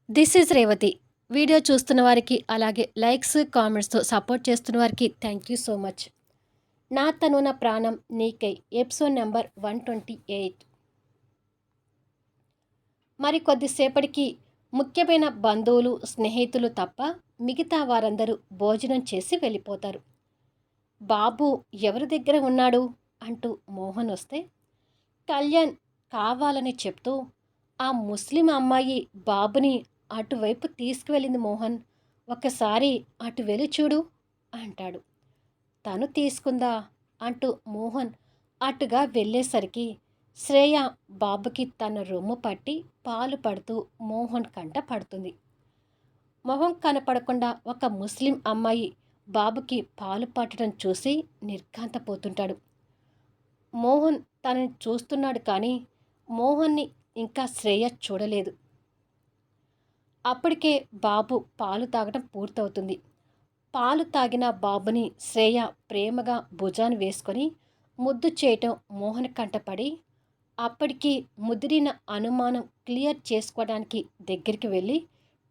This is Revathi. Video చూస్తున్న వారికి, అలాగే లైక్స్, కామెంట్స్‌తో సపోర్ట్ చేస్తున్న వారికి థ్యాంక్ యూ సో మచ్. 'నా తను నా ప్రాణం నీకై' ఎపిసోడ్ నెంబర్ 128. మరి కొద్దిసేపటికి ముఖ్యమైన బంధువులు, స్నేహితులు తప్ప మిగతా వారందరూ భోజనం చేసి వెళ్ళిపోతారు. బాబు ఎవరి దగ్గర ఉన్నాడు అంటూ మోహన్ వస్తే, కళ్యాణ్ కావాలని చెప్తూ ఆ ముస్లిం అమ్మాయి బాబుని అటువైపు తీసుకువెళ్ళింది మోహన్. ఒకసారి అటు వెళ్ళి చూడు అంటాడు. తను తీసుకుందా అంటూ మోహన్ అటుగా వెళ్ళేసరికి శ్రేయ బాబుకి తన రొమ్ము పట్టి పాలు పడుతూ మోహన్ కంట పడుతుంది. మొహం కనపడకుండా ఒక ముస్లిం అమ్మాయి బాబుకి పాలు పట్టడం చూసి నిర్ఘాంతపోతుంటాడు. మోహన్ తనని చూస్తున్నాడు కానీ మోహన్ని ఇంకా శ్రేయ చూడలేదు. అప్పటికే బాబు పాలు తాగడం పూర్తవుతుంది. పాలు తాగిన బాబుని శ్రేయ ప్రేమగా భుజాన వేసుకొని ముద్దు చేయటం మోహన్ కంటపడి, అప్పటికి ముదిరిన అనుమానం క్లియర్ చేసుకోవడానికి దగ్గరికి వెళ్ళి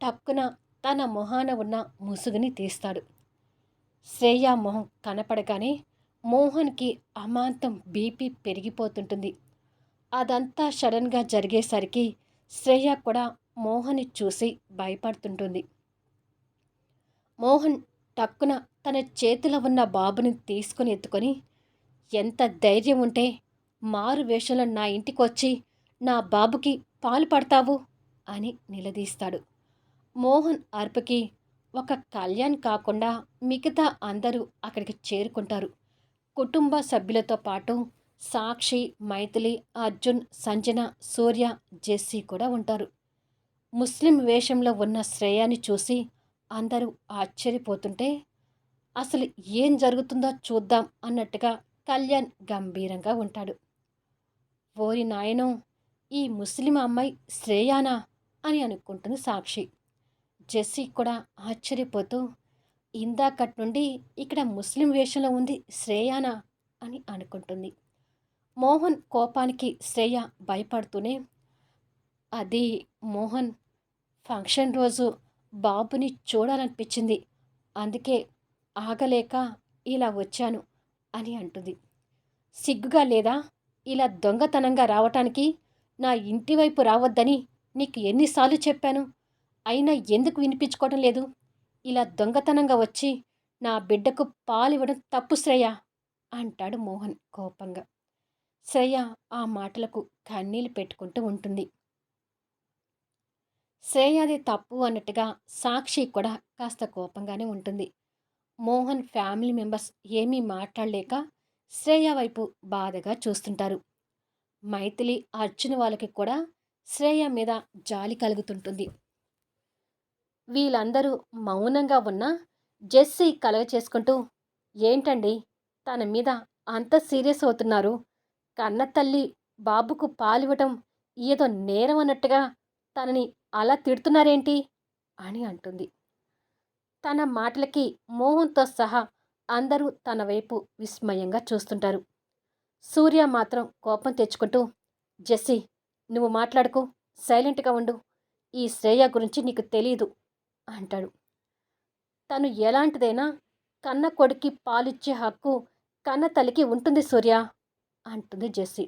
టక్కున తన మొహాన ఉన్న ముసుగుని తీస్తాడు. శ్రేయ మొహం కనపడగానే మోహన్కి అమాంతం బీపీ పెరిగిపోతుంటుంది. అదంతా సడన్గా జరిగేసరికి శ్రేయ కూడా మోహన్ని చూసి భయపడుతుంటుంది. మోహన్ టక్కున తన చేతిలో ఉన్న బాబుని తీసుకుని ఎత్తుకొని, ఎంత ధైర్యం ఉంటే మారు వేషంలో నా ఇంటికొచ్చి నా బాబుకి పాలు పడతావు అని నిలదీస్తాడు. మోహన్ అరుపుకి ఒక కళ్యాణ్ కాకుండా మిగతా అందరూ అక్కడికి చేరుకుంటారు. కుటుంబ సభ్యులతో పాటు సాక్షి, మైథిలి, అర్జున్, సంజన, సూర్య, జెస్సీ కూడా ఉంటారు. ముస్లిం వేషంలో ఉన్న శ్రేయాని చూసి అందరూ ఆశ్చర్యపోతుంటే, అసలు ఏం జరుగుతుందో చూద్దాం అన్నట్టుగా కళ్యాణ్ గంభీరంగా ఉంటాడు. ఓరి నాయనో, ఈ ముస్లిం అమ్మాయి శ్రేయానా అని అనుకుంటుంది సాక్షి. జెస్సీ కూడా ఆశ్చర్యపోతూ, ఇందాకటి నుండి ఇక్కడ ముస్లిం వేషంలో ఉంది శ్రేయానా అని అనుకుంటుంది. మోహన్ కోపానికి శ్రేయ భయపడుతూనే, అది మోహన్, ఫంక్షన్ రోజు బాబుని చూడాలనిపించింది, అందుకే ఆగలేక ఇలా వచ్చాను అని అంటుంది. సిగ్గుగా లేదా ఇలా దొంగతనంగా రావటానికి? నా ఇంటి వైపు రావద్దని నీకు ఎన్నిసార్లు చెప్పాను, అయినా ఎందుకు వినిపించుకోవడం లేదు? ఇలా దొంగతనంగా వచ్చి నా బిడ్డకు పాలివ్వడం తప్పు శ్రేయ అంటాడు మోహన్ కోపంగా. శ్రేయ ఆ మాటలకు కన్నీళ్లు పెట్టుకుంటూ ఉంటుంది. శ్రేయది తప్పు అన్నట్టుగా సాక్షి కూడా కాస్త కోపంగానే ఉంటుంది. మోహన్ ఫ్యామిలీ మెంబర్స్ ఏమీ మాట్లాడలేక శ్రేయ వైపు బాధగా చూస్తుంటారు. మైథిలి, అర్జున్ వాళ్ళకి కూడా శ్రేయ మీద జాలి కలుగుతుంటుంది. వీళ్ళందరూ మౌనంగా ఉన్న జెస్సీ కలగ చేసుకుంటూ, ఏంటండి తన మీద అంత సీరియస్ అవుతున్నారు? కన్న తల్లి బాబుకు పాలివ్వటం ఏదో నేరం అన్నట్టుగా తనని అలా తిడుతున్నారేంటి అని అంటుంది. తన మాటలకి మోహన్తో సహా అందరూ తన వైపు విస్మయంగా చూస్తుంటారు. సూర్య మాత్రం కోపం తెచ్చుకుంటూ, జెస్సీ నువ్వు మాట్లాడుకో, సైలెంట్గా ఉండు, ఈ శ్రేయ గురించి నీకు తెలీదు అంటాడు. తను ఎలాంటిదైనా కన్న కొడుక్కి పాలిచ్చే హక్కు కన్న తల్లికి ఉంటుంది సూర్య అంటుంది జెస్సీ.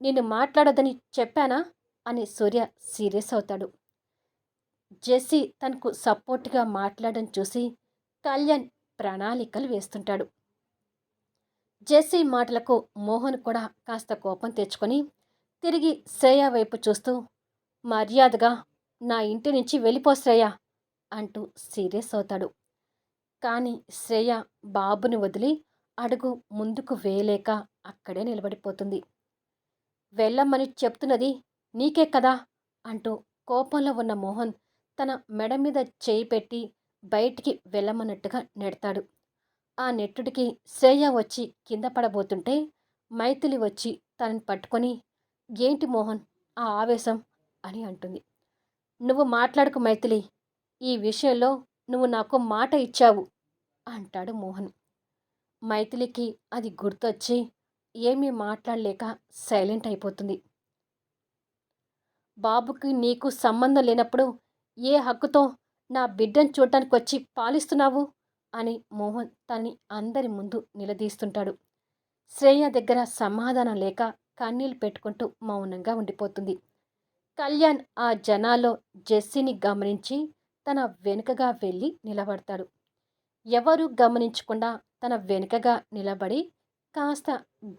నిన్ను మాట్లాడొద్దని చెప్పానా అని సూర్య సీరియస్ అవుతాడు. జెస్సీ తనకు సపోర్ట్గా మాట్లాడడం చూసి కళ్యాణ్ ప్రణాళికలు వేస్తుంటాడు. జెస్సీ మాటలకు మోహన్ కూడా కాస్త కోపం తెచ్చుకొని తిరిగి శ్రేయ వైపు చూస్తూ, మర్యాదగా నా ఇంటి నుంచి వెళ్ళిపో శ్రేయ అంటూ సీరియస్ అవుతాడు. కానీ శ్రేయ బాబుని వదిలి అడుగు ముందుకు వేయలేక అక్కడే నిలబడిపోతుంది. వెళ్ళమని చెప్తున్నది నీకే కదా అంటూ కోపంలో ఉన్న మోహన్ తన మెడ మీద చేయి పెట్టి బయటికి వెళ్ళమన్నట్టుగా నెడతాడు. ఆ నెట్టుడికి శ్రేయ వచ్చి కింద పడబోతుంటే మైథిలి వచ్చి తనని పట్టుకొని, ఏంటి మోహన్ ఆ ఆవేశం అని అంటుంది. నువ్వు మాట్లాడుకు మైథిలి, ఈ విషయంలో నువ్వు నాకు మాట ఇచ్చావు అంటాడు మోహన్. మైథిలికి అది గుర్తొచ్చి ఏమీ మాట్లాడలేక సైలెంట్ అయిపోతుంది. బాబుకి నీకు సంబంధం లేనప్పుడు ఏ హక్కుతో నా బిడ్డను చూడటానికొచ్చి పాలిస్తున్నావు అని మోహన్ తనని అందరి ముందు నిలదీస్తుంటాడు. శ్రేయ దగ్గర సమాధానం లేక కన్నీళ్లు పెట్టుకుంటూ మౌనంగా ఉండిపోతుంది. కళ్యాణ్ ఆ జనాల్లో జెస్సీని గమనించి తన వెనుకగా వెళ్ళి నిలబడతాడు. ఎవరూ గమనించకుండా తన వెనుకగా నిలబడి కాస్త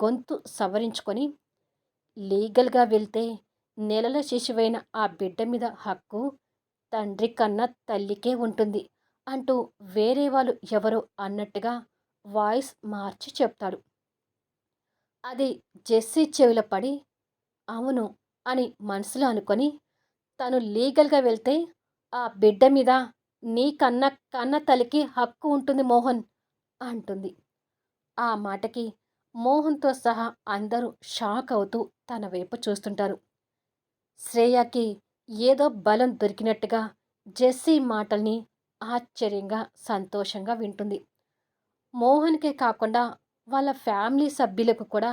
గొంతు సవరించుకొని, లీగల్‌గా వెళ్తే నెలల శిశువైన ఆ బిడ్డ మీద హక్కు తండ్రి కన్నా తల్లికే ఉంటుంది అంటూ వేరే వాళ్ళు ఎవరో అన్నట్టుగా వాయిస్ మార్చి చెప్తాడు. అది జెస్సీ చెవిలో పడి, అవును అని మనసులో అనుకొని, తను లీగల్‌గా వెళ్తే ఆ బిడ్డ మీద నీ కన్న తల్లికి హక్కు ఉంటుంది మోహన్ అంటుంది. ఆ మాటకి మోహన్‌తో సహా అందరూ షాక్ అవుతూ తన వైపు చూస్తుంటారు. శ్రేయకి ఏదో బలం దొరికినట్టుగా జెస్సీ మాటల్ని ఆశ్చర్యంగా, సంతోషంగా వింటుంది. మోహన్‌కే కాకుండా వాళ్ళ ఫ్యామిలీ సభ్యులకు కూడా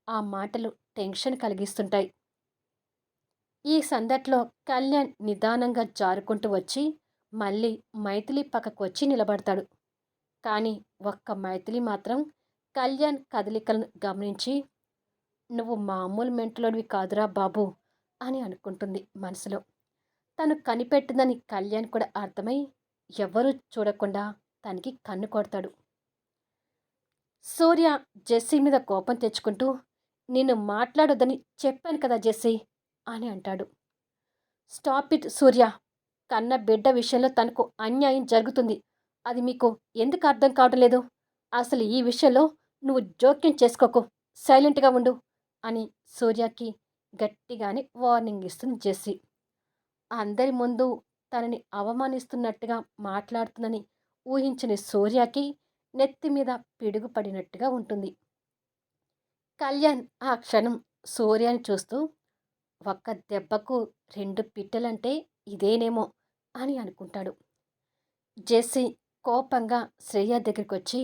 ఆ మాటలు టెన్షన్ కలిగిస్తుంటాయి. ఈ సందట్లో కళ్యాణ్ నిదానంగా జారుకుంటూ వచ్చి మళ్ళీ మైథిలి పక్కకు వచ్చి నిలబడతాడు. కానీ ఒక్క మైథిలి మాత్రం కళ్యాణ్ కదలికలను గమనించి, నువ్వు మామూలు మెంటలోడివి కాదురా బాబు అని అనుకుంటుంది మనసులో. తను కనిపెట్టిందని కళ్యాణ్ కూడా అర్థమై ఎవ్వరూ చూడకుండా తనకి కన్ను కొడతాడు. సూర్య జెస్సీ మీద కోపం తెచ్చుకుంటూ, నిన్ను మాట్లాడొద్దని చెప్పాను కదా జెస్సీ అని అంటాడు. స్టాప్ ఇట్ సూర్య. కన్న బిడ్డ విషయంలో తనకు అన్యాయం జరుగుతుంది. అది మీకు ఎందుకు అర్థం కావటం లేదు? అసలు ఈ విషయంలో నువ్వు జోక్యం చేసుకోకు. సైలెంట్‌గా ఉండు అని సూర్యకి గట్టిగానే వార్నింగ్ ఇస్తుంది జెస్సీ. అందరి ముందు తనని అవమానిస్తున్నట్టుగా మాట్లాడుతుందని ఊహించని సూర్యకి నెత్తి మీద పిడుగు పడినట్టుగా ఉంటుంది. కళ్యాణ్ ఆ క్షణం సూర్యని చూస్తూ, ఒక్క దెబ్బకు 2 పిట్టలంటే ఇదేనేమో అని అనుకుంటాడు. జెస్సీ కోపంగా శ్రేయ దగ్గరికొచ్చి,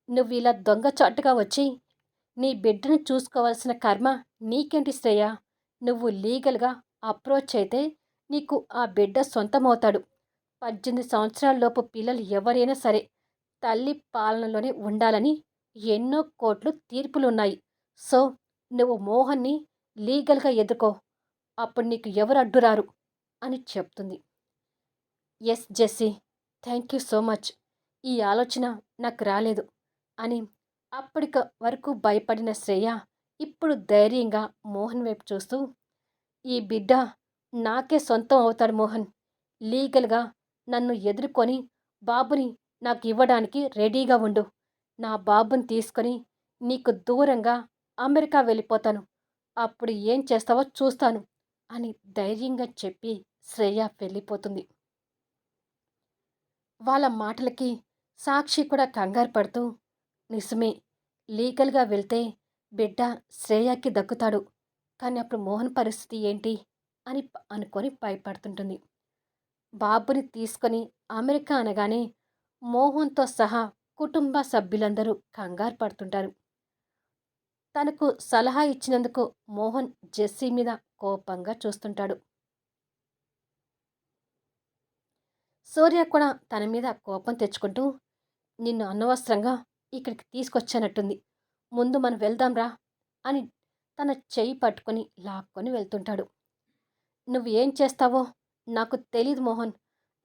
నువ్విలా దొంగచాటుగా వచ్చి నీ బిడ్డను చూసుకోవాల్సిన కర్మ నీకేంటి శ్రేయ? నువ్వు లీగల్‌గా అప్రోచ్ అయితే నీకు ఆ బిడ్డ సొంతమవుతాడు. 18 సంవత్సరాలలోపు పిల్లలు ఎవరైనా సరే తల్లి పాలనలోనే ఉండాలని ఎన్నో కోర్టులు తీర్పులున్నాయి. సో, నువ్వు మోహన్ని లీగల్‌గా ఎదుర్కో. అప్పుడు నీకు ఎవరు అడ్డురారు అని చెప్తుంది. Yes Jessie. Thank you so much. ఈ ఆలోచన నాకు రాలేదు అని అప్పటిక వరకు భయపడిన శ్రేయ ఇప్పుడు ధైర్యంగా మోహన్ వైపు చూస్తూ, ఈ బిడ్డ నాకే సొంతం అవుతాడు మోహన్. లీగల్‌గా నన్ను ఎదుర్కొని బాబుని నాకు ఇవ్వడానికి రెడీగా ఉండు. నా బాబుని తీసుకొని నీకు దూరంగా అమెరికా వెళ్ళిపోతాను. అప్పుడు ఏం చేస్తావో చూస్తాను అని ధైర్యంగా చెప్పి శ్రేయ వెళ్ళిపోతుంది. వాళ్ళ మాటలకి సాక్షి కూడా కంగారు పడుతూ, నిజమే, లీగల్‌గా వెళ్తే బిడ్డ శ్రేయకి దక్కుతాడు. కానీ అప్పుడు మోహన్ పరిస్థితి ఏంటి అని అనుకొని భయపడుతుంటుంది. బాబుని తీసుకొని అమెరికా అనగానే మోహన్‌తో సహా కుటుంబ సభ్యులందరూ కంగారు పడుతుంటారు. తనకు సలహా ఇచ్చినందుకు మోహన్ జెస్సీ మీద కోపంగా చూస్తుంటాడు. సూర్య కూడా తన మీద కోపం తెచ్చుకుంటూ, నిన్ను అనవసరంగా ఇక్కడికి తీసుకొచ్చానట్టుంది. ముందు మనం వెళ్దాం రా అని తన చెయ్యి పట్టుకొని లాక్కొని వెళ్తుంటాడు. నువ్వు ఏం చేస్తావో నాకు తెలీదు మోహన్.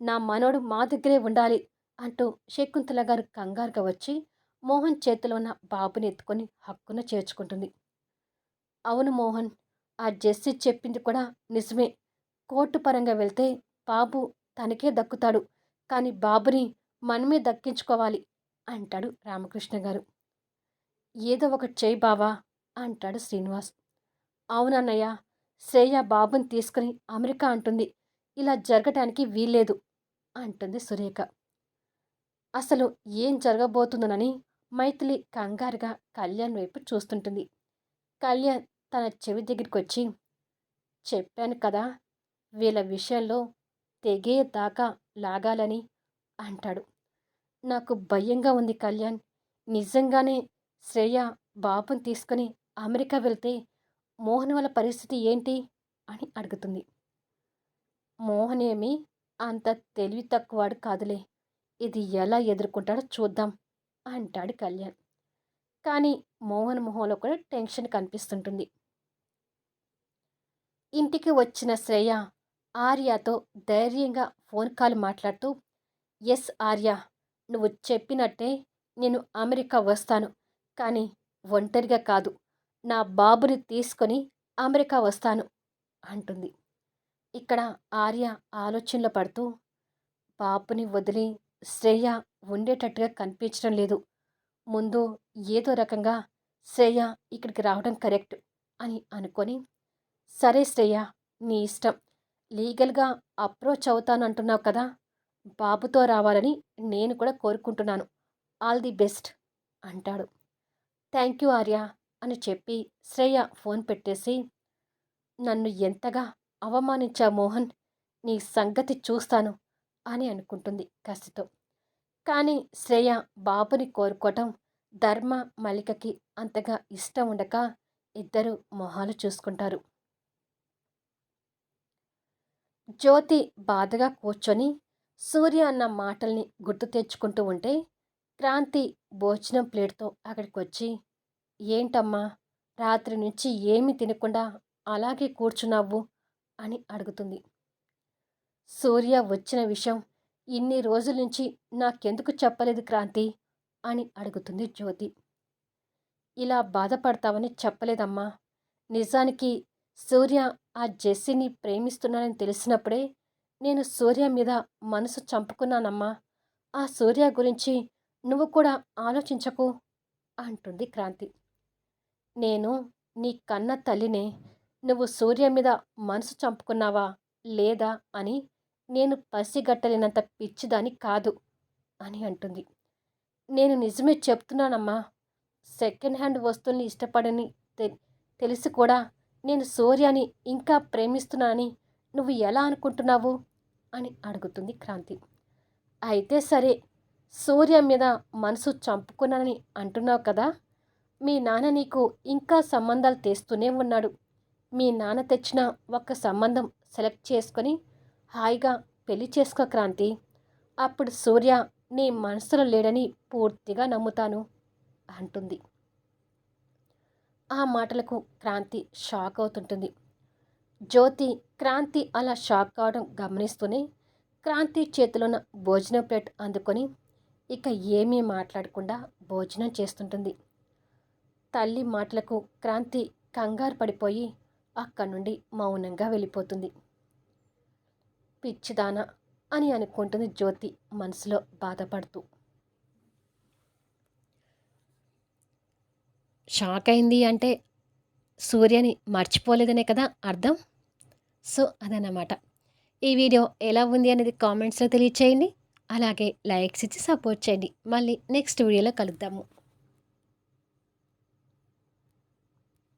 నా మనోడు మా దగ్గరే ఉండాలి అంటూ శకుంతల గారు కంగారుగా వచ్చి మోహన్ చేతిలో ఉన్న బాబుని ఎత్తుకొని హక్కున చేర్చుకుంటుంది. అవును మోహన్, ఆ జెస్సీ చెప్పింది కూడా నిజమే. కోర్టు పరంగా వెళ్తే బాబు తనకే దక్కుతాడు. కానీ బాబుని మనమే దక్కించుకోవాలి అంటాడు రామకృష్ణ గారు. ఏదో ఒకటి చెయ్యి బావా అంటాడు శ్రీనివాస్. అవునన్నయ్య, శ్రేయ బాబుని తీసుకుని అమెరికా అంటుంది. ఇలా జరగటానికి వీల్లేదు అంటుంది సురేఖ. అసలు ఏం జరగబోతుందోనని మైథిలి కంగారుగా కళ్యాణ్ వైపు చూస్తుంటుంది. కళ్యాణ్ తన చెవి దగ్గరికొచ్చి, చెప్పాను కదా, వీళ్ళ విషయంలో తెగేదాకా లాగాలని అంటాడు. నాకు భయంగా ఉంది కళ్యాణ్. నిజంగానే శ్రేయ బాబుని తీసుకుని అమెరికా వెళ్తే మోహన్ వాళ్ళ పరిస్థితి ఏంటి అని అడుగుతుంది. మోహన్ ఏమి అంత తెలివి తక్కువవాడు కాదులే. ఇది ఎలా ఎదుర్కొంటాడో చూద్దాం అంటాడు కళ్యాణ్. కానీ మోహన్ మొహంలో కూడా టెన్షన్ కనిపిస్తుంటుంది. ఇంటికి వచ్చిన శ్రేయ ఆర్యతో ధైర్యంగా ఫోన్ కాల్ మాట్లాడుతూ, ఎస్ ఆర్య, నువ్వు చెప్పినట్టే నేను అమెరికా వస్తాను. కానీ ఒంటరిగా కాదు, నా బాబుని తీసుకొని అమెరికా వస్తాను అంటుంది. ఇక్కడ ఆర్య ఆలోచనలో పడుతూ, బాబుని వదిలి శ్రేయ ఉండేటట్టుగా కనిపించడం లేదు. ముందు ఏదో రకంగా శ్రేయ ఇక్కడికి రావడం కరెక్ట్ అని అనుకొని, సరే శ్రేయ, నీ ఇష్టం. లీగల్గా అప్రోచ్ అవుతానంటున్నావు కదా, బాబుతో రావాలని నేను కూడా కోరుకుంటున్నాను. ఆల్ ది బెస్ట్ అంటాడు. థ్యాంక్ యూ ఆర్య అని చెప్పి శ్రేయ ఫోన్ పెట్టేసి, నన్ను ఎంతగా అవమానించా మోహన్, నీ సంగతి చూస్తాను అని అనుకుంటుంది కసితో. కానీ శ్రేయ బాబుని కోరుకోవటం ధర్మ మల్లికకి అంతగా ఇష్టం ఉండక ఇద్దరు మొహాలు చూసుకుంటారు. జ్యోతి బాధగా కూర్చొని సూర్య అన్న మాటల్ని గుర్తు తెచ్చుకుంటూ ఉంటే క్రాంతి భోజనం ప్లేట్తో అక్కడికొచ్చి, ఏంటమ్మా, రాత్రి నుంచి ఏమీ తినకుండా అలాగే కూర్చున్నావు అని అడుగుతుంది. సూర్య వచ్చిన విషయం ఇన్ని రోజుల నుంచి నాకెందుకు చెప్పలేదు క్రాంతి అని అడుగుతుంది జ్యోతి. ఇలా బాధపడతావని చెప్పలేదమ్మా. నిజానికి సూర్య ఆ జెస్సీని ప్రేమిస్తున్నానని తెలిసినప్పుడే నేను సూర్య మీద మనసు చంపుకున్నానమ్మా. ఆ సూర్య గురించి నువ్వు కూడా ఆలోచించకు అంటుంది క్రాంతి. నేను నీ కన్న తల్లినే. నువ్వు సూర్య మీద మనసు చంపుకున్నావా లేదా అని నేను పసిగట్టలేనంత పిచ్చిదాని కాదు అని అంటుంది. నేను నిజమే చెప్తున్నానమ్మా. సెకండ్ హ్యాండ్ వస్తువుల్ని ఇష్టపడని తెలిసి కూడా నేను సూర్యని ఇంకా ప్రేమిస్తున్నానని నువ్వు ఎలా అనుకుంటున్నావు అని అడుగుతుంది క్రాంతి. అయితే సరే, సూర్య మీద మనసు చంపుకున్నానని అంటున్నావు కదా, మీ నాన్న నీకు ఇంకా సంబంధాలు తెస్తూనే ఉన్నాడు. మీ నాన్న తెచ్చిన ఒక సంబంధం సెలెక్ట్ చేసుకొని హాయిగా పెళ్లి చేసుకో క్రాంతి. అప్పుడు సూర్య నీ మనసులో లేడని పూర్తిగా నమ్ముతాను అంటుంది. ఆ మాటలకు క్రాంతి షాక్ అవుతుంటుంది. జ్యోతి క్రాంతి అలా షాక్ కావడం గమనిస్తూనే క్రాంతి చేతిలోన భోజనం ప్లేట్ అందుకొని ఇక ఏమీ మాట్లాడకుండా భోజనం చేస్తుంటుంది. తల్లి మాటలకు క్రాంతి కంగారు పడిపోయి అక్కడి నుండి మౌనంగా వెళ్ళిపోతుంది. పిచ్చిదానా అని అనుకుంటుంది జ్యోతి మనసులో బాధపడుతూ. షాక్ అయింది అంటే సూర్యని మర్చిపోలేదనే కదా అర్థం. సో అదన్నమాట. ఈ వీడియో ఎలా ఉంది అనేది కామెంట్స్లో తెలియచేయండి. అలాగే లైక్స్ ఇచ్చి సపోర్ట్ చేయండి. మళ్ళీ నెక్స్ట్ వీడియోలో కలుద్దాము.